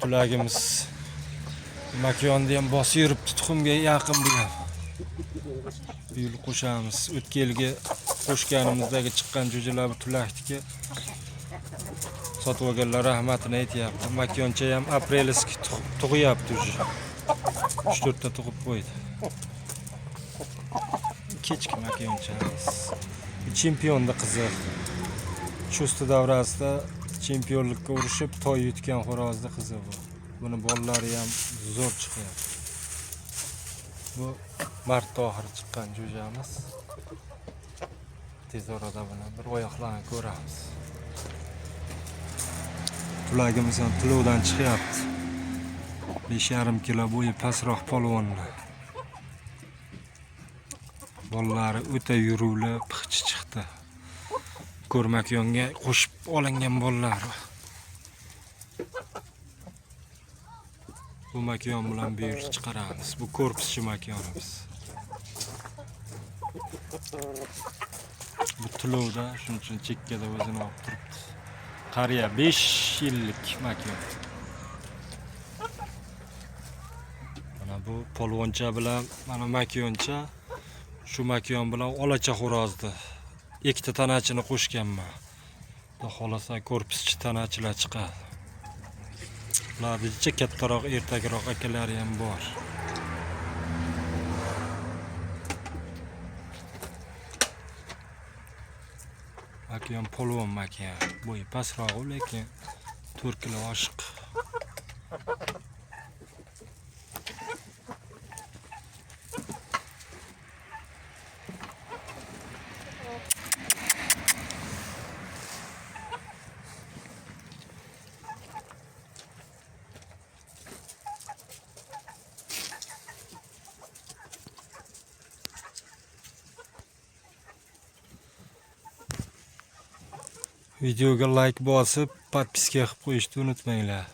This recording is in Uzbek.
Qulagimiz makonni ham bosib yuribdi, tuxumga yaqin bu ham. Bu yil qo'shamiz. O'tgan yilgi qo'shganimizdagi chiqqan jo'jalar tulakdiki. Sotib olganlar rahmatini aytyapti. Makoncha ham aprelski tug'yapti уже. 3-4 ta tug'ib qo'ydi. Kechki makonchamiz. Chempionda qizi. Cho'sti davrasida chempionlikka urushib toy yutgan xo'rozni qizi bu. Buni bolalari ham zo'r chiqyapti. Bu mart oxiri chiqqan jo'jamiz. Tez orada buni bir oyoqlarni ko'ramiz. Tulagimiz ham tilovdan chiqyapti. 5,5 kilo bo'yi pastroq polvonni. Bolalari o'ta yuruvli, pixchi chiqdi. Ko'rmakyonga qo'shib olingan bolalar. Bu makon bilan buyur chiqaramiz. Bu korpuschi makonimiz. Bu tilovda shuning uchun chekkada o'zini olib turibdi. Qariya 5 yillik makon. Mana bu polvoncha bilan mana makoncha, shu makon bilan olacha xo'rozni ikkita tanachini qo'shganman. Xudo xolasa korpuschi tanachilar chiqadi. Ularning kattaroq, ertagroq akalari ham bor. Makon polvon makon. Bo'yi pastroq, lekin 4 kilo oshiq. Videoga like bosib, podpiska qilib qo'yishni unutmanglar.